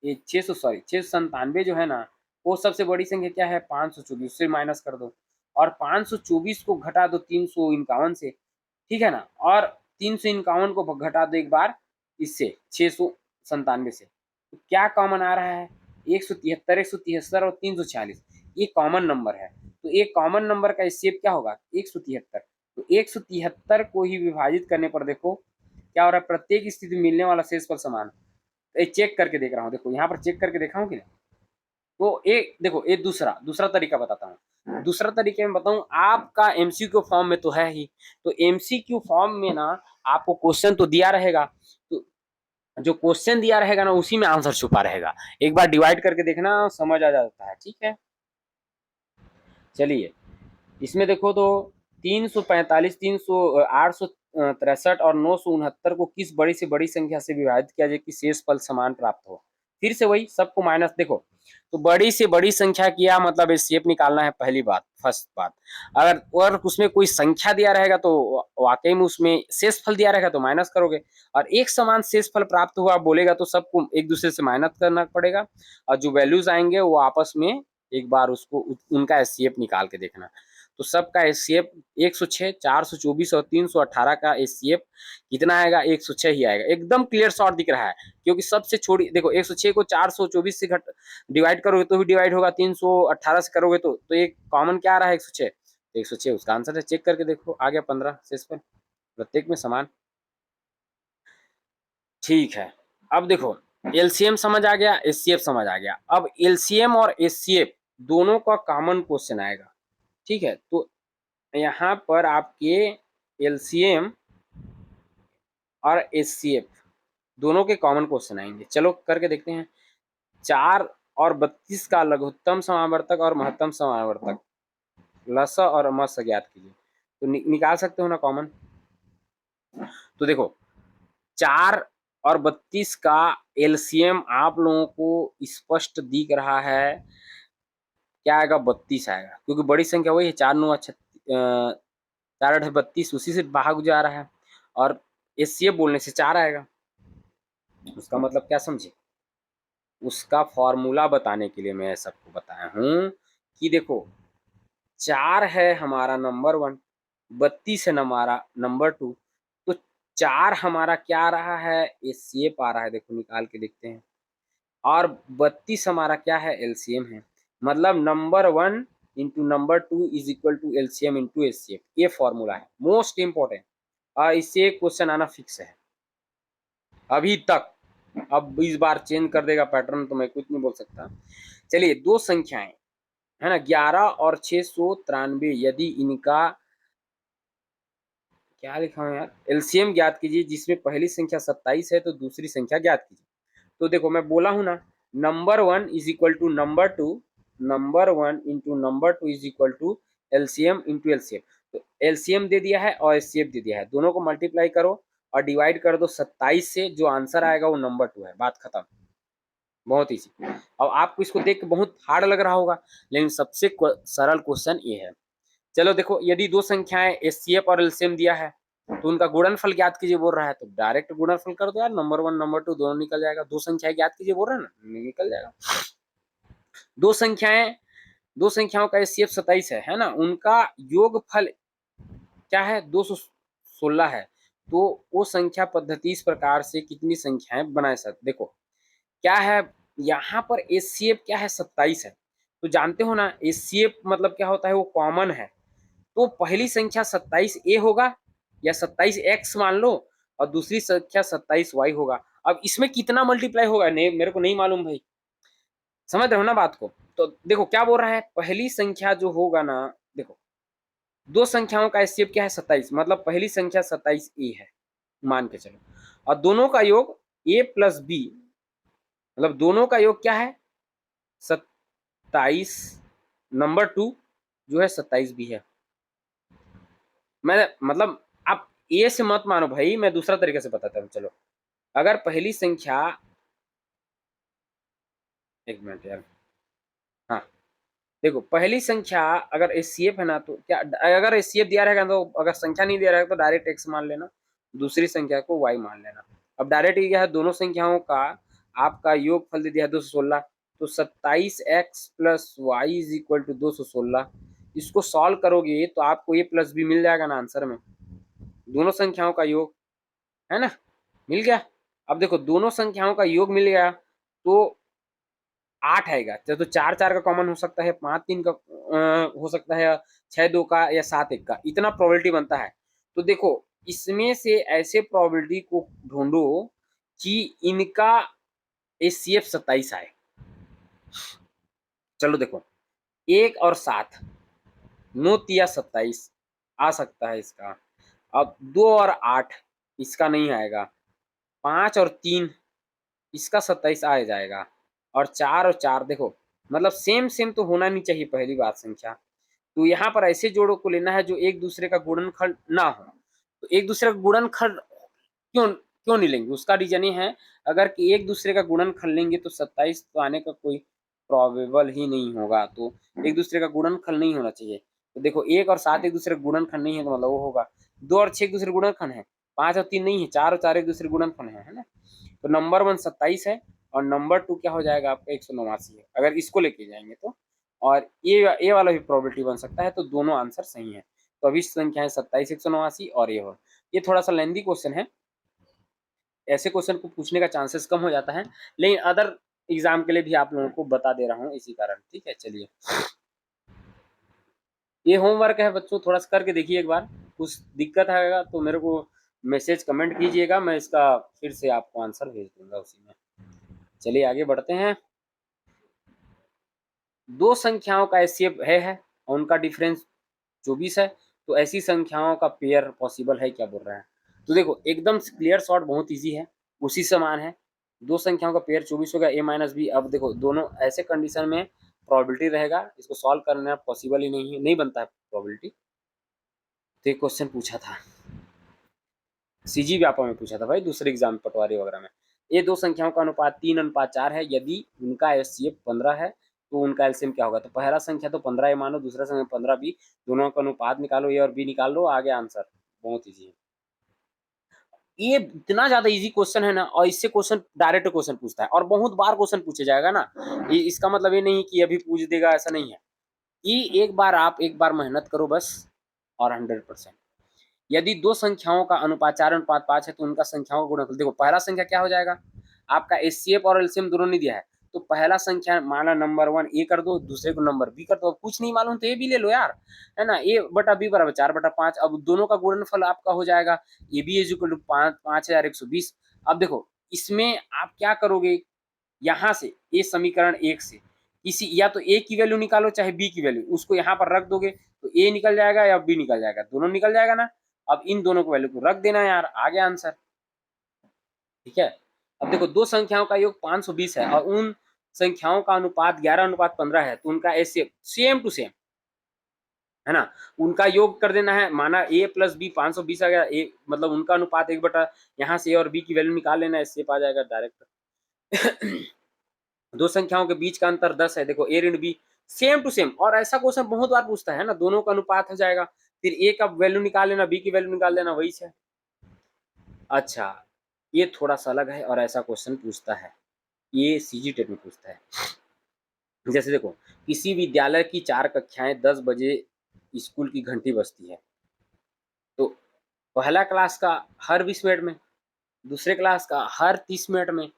Speaker 1: ये 697 जो है ना, वो सबसे बड़ी संख्या क्या है, 524, उससे माइनस कर दो और 524 को घटा दो 351 से, ठीक है ना, और 351 को घटा दो एक बार इससे 697 से, तो क्या कॉमन आ रहा है, 173, 173 और 346, ये कॉमन नंबर है। तो एक कॉमन नंबर का शेप क्या होगा, 173। तो 173 को ही विभाजित करने पर देखो क्या हो रहा है, प्रत्येक स्थिति में मिलने वाला शेषफल समान। तो चेक करके देख रहा हूँ, देखो यहाँ पर चेक करके देखा हूँ कि नहीं। तो एक देखो, एक दूसरा तरीका बताता हूँ। दूसरा तरीके में बताऊं, आपका एमसीक्यू फॉर्म में तो है ही, तो एमसीक्यू फॉर्म में ना आपको क्वेश्चन तो दिया रहेगा, तो जो क्वेश्चन दिया रहेगा ना उसी में आंसर छुपा रहेगा। एक बार डिवाइड करके देखना, समझ आ जाता है। ठीक है, चलिए इसमें देखो तो 345, 863 और 969 को किस बड़ी से बड़ी संख्या से विभाजित किया जाए कि शेषफल समान प्राप्त हो। फिर से वही सबको माइनस, देखो तो बड़ी से बड़ी संख्या किया मतलब शेप निकालना है, पहली बात, फर्स्ट बात। अगर उसमें कोई संख्या दिया रहेगा तो वाकई में उसमें शेषफल दिया रहेगा तो माइनस करोगे, और एक समान शेषफल प्राप्त हुआ बोलेगा तो सबको एक दूसरे से माइनस करना पड़ेगा, और जो वैल्यूज आएंगे वो आपस में एक बार उसको उनका एचसीएफ निकाल के देखना। तो सबका एचसीएफ 106, 424 और 318 का एचसीएफ कितना आएगा, 106 ही आएगा। एकदम क्लियर शॉर्ट दिख रहा है, क्योंकि सबसे छोटी देखो 106 को 424 से घट डिवाइड करोगे तो भी डिवाइड होगा, 318 से करोगे तो एक कॉमन क्या आ रहा है, 106। 106 उसका आंसर है, चेक करके देखो आ गया 15 शेषफल प्रत्येक में समान। ठीक है, अब देखो एलसीएम समझ आ गया, एचसीएफ समझ आ गया। अब एलसीएम और एचसीएफ दोनों का कॉमन क्वेश्चन आएगा। ठीक है, तो यहाँ पर आपके एलसीएम और एचसीएफ दोनों के कॉमन क्वेश्चन आएंगे। चलो करके देखते हैं। 4 और 32 का लघुत्तम समावर्तक और महत्तम समावर्तक लस और मस ज्ञात कीजिए। तो निकाल सकते हो ना कॉमन। तो देखो 4 और 32 का एलसीएम आप लोगों को स्पष्ट दिख रहा है, क्या आएगा, 32 आएगा, क्योंकि बड़ी संख्या वही है, 4 9 4 8 32, उसी से भाग जा रहा है, और एचसीएफ बोलने से 4 आएगा। उसका मतलब क्या समझे, उसका फॉर्मूला बताने के लिए मैं सबको बताया हूँ कि देखो 4 है हमारा नंबर 1, 32 है हमारा नंबर 2, तो 4 हमारा क्या आ रहा है, एचसीएफ आ रहा है, देखो निकाल के देखते हैं, और 32 हमारा क्या है, एलसीएम है। मतलब number 1 into number 2 is equal to LCM into HCF, ये फॉर्मूला है मोस्ट इंपॉर्टेंट, और इससे एक क्वेश्चन आना फिक्स है अभी तक। अब इस बार चेंज कर देगा पैटर्न तो मैं कुछ नहीं बोल सकता। चलिए दो संख्याएं है ना, 11 और 693, यदि इनका क्या लिखा है यार, एलसीएम ज्ञात कीजिए जिसमें पहली संख्या 27 है तो दूसरी संख्या ज्ञात कीजिए। तो देखो मैं बोला हूं ना, number 1 is equal to number 2, number 1 into number 2 is equal to LCM into LCM. तो एलसीएम दे दिया है और एचसीएफ दे दिया है, दोनों को मल्टीप्लाई करो और डिवाइड कर दो 27 से, जो आंसर आएगा वो नंबर 2 है, बात खत्म। बहुत इजी। अब आपको इसको देख के बहुत हार्ड लग रहा होगा, लेकिन सबसे सरल क्वेश्चन ये है। चलो देखो, यदि दो संख्याएं एचसीएफ और एलसीएम दिया है तो उनका गुणनफल ज्ञात कीजिए बोल रहा है, तो डायरेक्ट गुणनफल कर दो यार, नंबर 1 नंबर 2 दोनों निकल जाएगा। दो संख्याएं ज्ञात कीजिए बोल रहा है ना, निकल जाएगा। दो संख्याएं, दो संख्याओं का एचसीएफ 27 है ना, उनका योगफल क्या है, 216 16 है, तो वो संख्या पद्धति इस प्रकार से कितनी संख्याएं बना सकते। देखो क्या है यहाँ पर एचसीएफ क्या है 27 है, तो जानते हो ना एचसीएफ मतलब क्या होता है, वो कॉमन है। तो पहली संख्या 27 ए होगा या 27 एक्स मान लो, और दूसरी संख्या 27 वाई होगा। अब इसमें कितना मल्टीप्लाई होगा नहीं मेरे को नहीं मालूम भाई, समझ रहे हो ना बात को। तो देखो क्या बोल रहा है, पहली संख्या जो होगा ना, देखो दो संख्याओं का एचसीएफ क्या है 27, मतलब पहली संख्या 27 ए है मान के चलो, और दोनों का योग ए प्लस बी, मतलब दोनों का योग क्या है 27, नंबर 2 जो है 27 भी है। मैं मतलब आप ए से मत मानो भाई, मैं दूसरा तरीके से बताता हूँ। चलो अगर पहली संख्या, एक मिनट यार, हाँ देखो पहली संख्या अगर एचसीएफ है ना, तो क्या अगर एचसीएफ दिया रहेगा तो अगर संख्या नहीं दिया रहेगा तो डायरेक्ट एक्स मान लेना, दूसरी संख्या को वाई मान लेना। अब डायरेक्ट ये क्या है, दोनों संख्याओं का आपका योग फल दे दिया 216, तो 27 x plus y is equal to 216। इसको सॉल्व करोगे तो आपको ये प्लस बी मिल जाएगा ना आंसर में, दोनों संख्याओं का योग, है ना, मिल गया। अब देखो दोनों संख्याओं का योग मिल गया तो 8 आएगा, तो 4 4 का कॉमन हो सकता है, 5 3 का हो सकता है, 6 2 का या 7 1 का, इतना प्रोबेबिलिटी बनता है। तो देखो इसमें से ऐसे प्रोबेबिलिटी को ढूंढो कि इनका एचसीएफ 27 आए। चलो देखो 1 और 7, 9 तिया 27 आ सकता है इसका। अब 2 और 8 इसका नहीं आएगा, 5 और 3 इसका 27 आ जाएगा, और 4 और 4 देखो मतलब सेम सेम तो होना नहीं चाहिए पहली बात संख्या। तो यहाँ पर ऐसे जोड़ों को लेना है जो एक दूसरे का गुणनखंड ना हो। तो एक दूसरे का गुणनखंड क्यों क्यों नहीं लेंगे, उसका रीजन ये है, अगर कि एक दूसरे का गुणनखंड लेंगे तो 27 तो आने का कोई प्रोबेबल ही नहीं होगा, तो एक दूसरे का गुणनखंड नहीं होना चाहिए। तो देखो 1 और 7 एक दूसरे का गुणनखंड नहीं है, तो मतलब वो होगा 2 और 6 एक दूसरे गुणनखंड है, 5 और 3 नहीं है, 4 और 4 एक दूसरे गुणनखंड है ना। तो नंबर 1 27 है, और नंबर 2 क्या हो जाएगा आपका 189 है, अगर इसको लेके जाएंगे तो। और ये वाला भी प्रोबेबिलिटी बन सकता है, तो दोनों आंसर सही है। तो अभी संख्या है 27 189 और ये हो, ये थोड़ा सा लेंदी क्वेश्चन है, ऐसे क्वेश्चन को पूछने का चांसेस कम हो जाता है, लेकिन अदर एग्जाम के लिए भी आप लोगों को बता दे रहा हूँ इसी कारण। ठीक है चलिए, ये होमवर्क है बच्चों, थोड़ा सा करके देखिए एक बार, कुछ दिक्कत आएगा तो मेरे को मैसेज कमेंट कीजिएगा, मैं इसका फिर से आपको आंसर भेज दूंगा उसी में। चलिए आगे बढ़ते हैं। दो संख्याओं का एचसीएफ है और उनका डिफरेंस 24 है, तो ऐसी संख्याओं का पेयर पॉसिबल है क्या बोल रहे हैं। तो देखो एकदम क्लियर शॉर्ट बहुत इजी है, उसी समान है, दो संख्याओं का पेयर 24 होगा ए माइनस बी। अब देखो दोनों ऐसे कंडीशन में प्रोबेबिलिटी रहेगा, इसको सॉल्व करना पॉसिबल ही नहीं है, नहीं बनता है प्रोबेबिलिटी। तो एक क्वेश्चन पूछा था सीजी व्यापा में, पूछा था भाई दूसरे एग्जाम पटवारी वगैरह में, ये दो संख्याओं का अनुपात 3:4 है, यदि उनका एचसीएफ 15 है तो उनका एलसीएम क्या होगा। तो पहला संख्या तो 15 ए मानो, दूसरा संख्या 15 बी, दोनों का अनुपात निकालो, ए और बी निकाल लो, आगे आंसर। बहुत ईजी है ये, इतना ज्यादा इजी क्वेश्चन है ना, और इससे क्वेश्चन डायरेक्ट क्वेश्चन पूछता है और बहुत बार क्वेश्चन पूछे जाएगा ना, इसका मतलब ये नहीं कि अभी पूछ देगा, ऐसा नहीं है। ये एक बार आप एक बार मेहनत करो बस, और 100%। यदि दो संख्याओं का अनुपात 4:5 है तो उनका संख्याओं का गुणनफल, देखो पहला संख्या क्या हो जाएगा आपका एचसीएफ और एलसीएम दोनों नहीं दिया है, तो पहला संख्या माना नंबर 1 ए कर दो, दूसरे को नंबर बी कर दो, अब कुछ नहीं मालूम तो ए भी ले लो यार, है ना, ए बटा बी बराबर 4/5, अब दोनों का गुणनफल आपका हो जाएगा A B is equal to 5120। अब देखो इसमें आप क्या करोगे, यहाँ से ये समीकरण 1 से किसी या तो ए की वैल्यू निकालो चाहे बी की वैल्यू, उसको यहाँ पर रख दोगे तो ए निकल जाएगा या बी निकल जाएगा, दोनों निकल जाएगा ना। अब इन दोनों को वैल्यू को रख देना यार, आ गया आंसर। ठीक है, अब देखो दो संख्याओं का योग 520 है और उन संख्याओं का अनुपात 11:15 है, तो उनका ऐसे सेम टू सेम, है ना, उनका योग कर देना है, माना ए प्लस बी 520 आ गया, ए मतलब उनका अनुपात 1 यहाँ से ए और बी की वैल्यू निकाल लेना, इससे आ जाएगा डायरेक्ट। दो संख्याओं के बीच का अंतर 10 है, देखो ए ऋण बी सेम टू सेम, और ऐसा क्वेश्चन बहुत बार पूछता है ना, दोनों का अनुपात हो जाएगा, फिर ए का वैल्यू निकाल लेना, बी की वैल्यू निकाल देना, वही से। अच्छा ये थोड़ा सा अलग है और ऐसा क्वेश्चन पूछता है, ये सीजी टेट में पूछता है। जैसे देखो किसी विद्यालय की 4 कक्षाएं 10 बजे स्कूल की घंटी बजती है, तो पहला क्लास का हर 20 मिनट में, दूसरे क्लास का हर 30 मिनट में,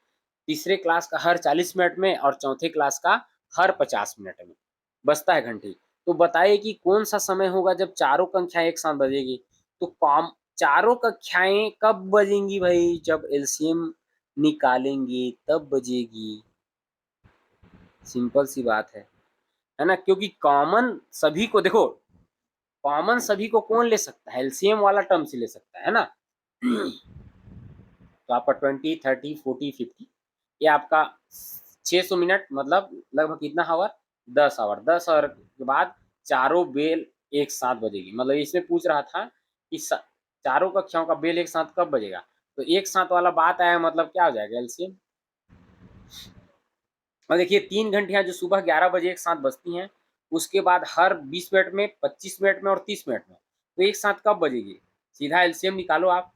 Speaker 1: तीसरे क्लास का हर 40 मिनट में और चौथे क्लास का हर 50 मिनट में बजता है घंटी। तो बताइए कि कौन सा समय होगा जब चारों कक्षाएं एक साथ बजेगी। तो कॉम चारों कक्षाएं कब बजेंगी भाई, जब एलसीएम निकालेंगे तब बजेगी। सिंपल सी बात है ना, क्योंकि कॉमन सभी को देखो, कॉमन सभी को कौन ले सकता है, एलसीएम वाला टर्म से ले सकता है ना। तो आपका 20, 30, 40, 50 ये आपका 600 मिनट मतलब लगभग कितना आवर, 10 आवर। 10 आवर के बाद चारों बेल एक साथ बजेगी। मतलब इसमें पूछ रहा था कि चारों कक्षाओं का बेल एक साथ कब बजेगा। तो एक साथ वाला बात आया, मतलब क्या हो जाएगा एलसीएम। और देखिए 3 घंटियां जो सुबह 11 बजे एक साथ बजती हैं, उसके बाद हर 20 मिनट में, 25 मिनट में और 30 मिनट में, तो एक साथ कब बजेगी। सीधा एलसीएम निकालो आप,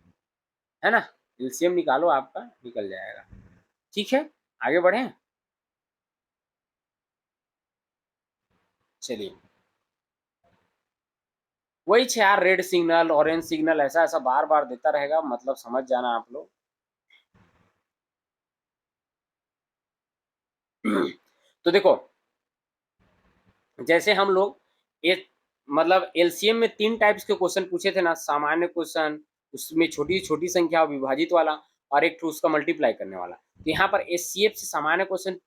Speaker 1: है ना। एलसीएम निकालो, आपका निकल जाएगा। ठीक है, आगे बढ़े। चलिए, वही छे यार, रेड सिग्नल, ऑरेंज सिग्नल, ऐसा ऐसा बार बार देता रहेगा, मतलब समझ जाना आप लोग। तो देखो, जैसे हम लोग ये मतलब एलसीएम में 3 टाइप्स के क्वेश्चन पूछे थे ना, सामान्य क्वेश्चन, उसमें छोटी छोटी संख्या विभाजित वाला, और एक ठो उसका मल्टीप्लाई करने वाला। तो यहाँ पर एचसीएफ से सामान्य क्वेश्चन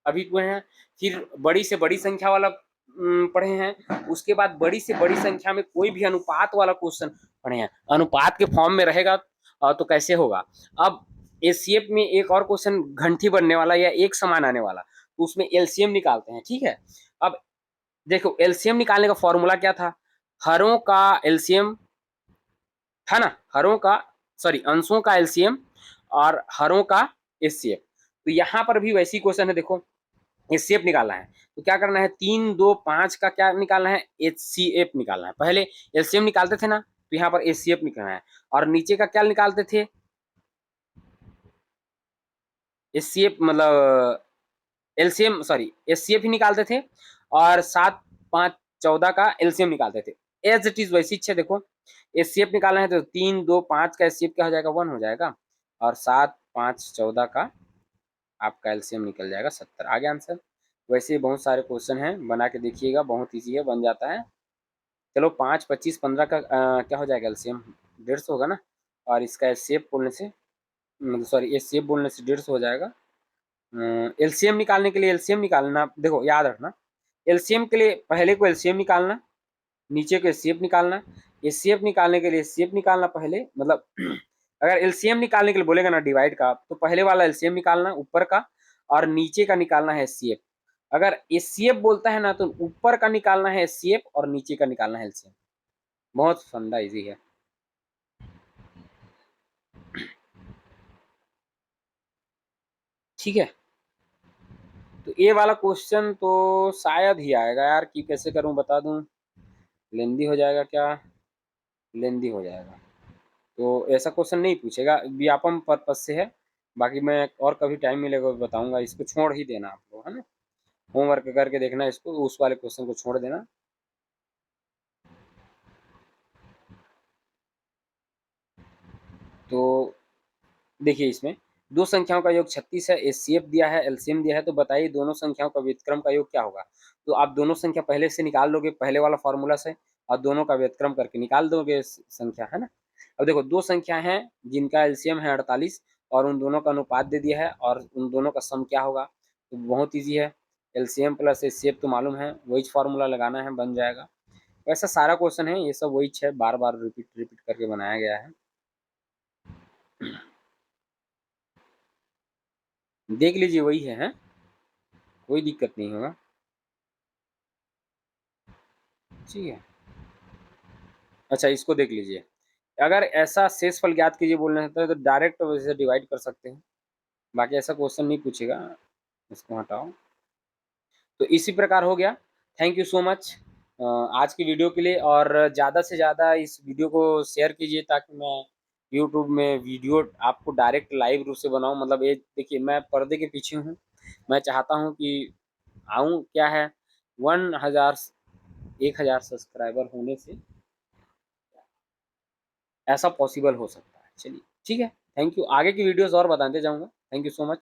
Speaker 1: अभी हुए हैं, फिर बड़ी से बड़ी संख्या वाला पढ़े हैं, उसके बाद बड़ी से बड़ी संख्या में कोई भी अनुपात वाला क्वेश्चन पढ़े हैं। अनुपात के फॉर्म में रहेगा तो कैसे होगा। अब एचसीएफ में एक और क्वेश्चन घंटी बनने वाला या एक समान आने वाला, तो उसमें एलसीएम निकालते हैं। ठीक है, अब देखो एलसीएम निकालने का फॉर्मूला क्या था, हरों का एलसीएम था ना, हरों का, सॉरी अंशों का एलसीएम और हरों का एचसीएफ। तो यहाँ पर भी वैसी क्वेश्चन है, देखो एचसीएफ निकालना है तो क्या करना है, 3, 2, 5 का क्या निकालना है, एचसीएफ निकालना है। पहले एलसीएम निकालते थे ना, तो यहाँ पर एचसीएफ निकालना है, और नीचे का क्या निकालते थे, एचसीएफ मतलब एलसीएम, सॉरी एचसीएफ ही निकालते थे, और 7, 5, 14 का एलसीएम निकालते थे। एज इट इज वैसी है, देखो एचसीएफ निकालना है तो 3, 2, 5 का एचसीएफ क्या हो जाएगा, 1 हो जाएगा, और 7, 5, 14 का आपका एलसीएम निकल जाएगा 70। आगे आंसर। वैसे बहुत सारे क्वेश्चन हैं, बना के देखिएगा, बहुत ईजी है, बन जाता है। चलो 5, 25, 15 का क्या हो जाएगा एलसीएम, 150 होगा ना, और इसका एचसीएफ बोलने से, सॉरी एचसीएफ बोलने से 150 हो जाएगा। एलसीएम निकालने के लिए एलसीएम निकालना, देखो याद रखना, एलसीएम के लिए पहले को एलसीएम निकालना, नीचे को एचसीएफ निकालना, एचसीएफ निकालने के लिए एचसीएफ निकालना पहले, मतलब अगर एलसीएम निकालने के लिए बोलेगा ना डिवाइड का, तो पहले वाला एलसीएम निकालना ऊपर का, और नीचे का निकालना है एचसीएफ। अगर एचसीएफ बोलता है ना, तो ऊपर का निकालना है एचसीएफ और नीचे का निकालना है एलसीएम। बहुत फंडा इजी है। ठीक है, तो ये वाला क्वेश्चन तो शायद ही आएगा यार, कि कैसे करूं बता दूं, लेंदी हो जाएगा क्या, लेंदी हो जाएगा। तो ऐसा क्वेश्चन नहीं पूछेगा, व्यापम पर्पज से है। बाकी मैं और कभी टाइम मिलेगा तो बताऊंगा, इसको छोड़ ही देना आप लोग, है ना। होमवर्क करके देखना इसको, उस वाले क्वेश्चन को छोड़ देना। तो देखिए इसमें दो संख्याओं का योग 36 है, एचसीएफ दिया है, एलसीएम दिया है, तो बताइए दोनों संख्याओं का व्युत्क्रम का योग क्या होगा। तो आप दोनों संख्या पहले से निकाल लोगे, पहले वाला फॉर्मूला से, और दोनों का व्युत्क्रम करके निकाल दोगे संख्या, है ना। अब देखो दो संख्या है जिनका एलसीएम है 48, और उन दोनों का अनुपात दे दिया है, और उन दोनों का सम क्या होगा। तो बहुत ईजी है, एलसीएम प्लस एचसीएफ तो मालूम है, वही फॉर्मूला लगाना है, बन जाएगा। वैसा सारा क्वेश्चन है, ये सब वही है, बार बार रिपीट रिपीट करके बनाया गया है। देख लीजिए वही है, कोई दिक्कत नहीं होगा। ठीक है, अच्छा इसको देख लीजिए, अगर ऐसा शेषफल ज्ञात कीजिए बोलना है तो डायरेक्ट वैसे डिवाइड कर सकते हैं, बाकी ऐसा क्वेश्चन नहीं पूछेगा। इसको हटाओ। तो इसी प्रकार हो गया। थैंक यू सो मच आज की वीडियो के लिए, और ज़्यादा से ज़्यादा इस वीडियो को शेयर कीजिए, ताकि मैं यूट्यूब में वीडियो आपको डायरेक्ट लाइव रूप से बनाऊँ। मतलब ये देखिए, मैं पर्दे के पीछे हूँ, मैं चाहता हूँ कि आऊँ क्या है, 1000 1000 सब्सक्राइबर होने से ऐसा पॉसिबल हो सकता है। चलिए ठीक है, थैंक यू। आगे की वीडियोज़ और बताते जाऊँगा। Thank you so much.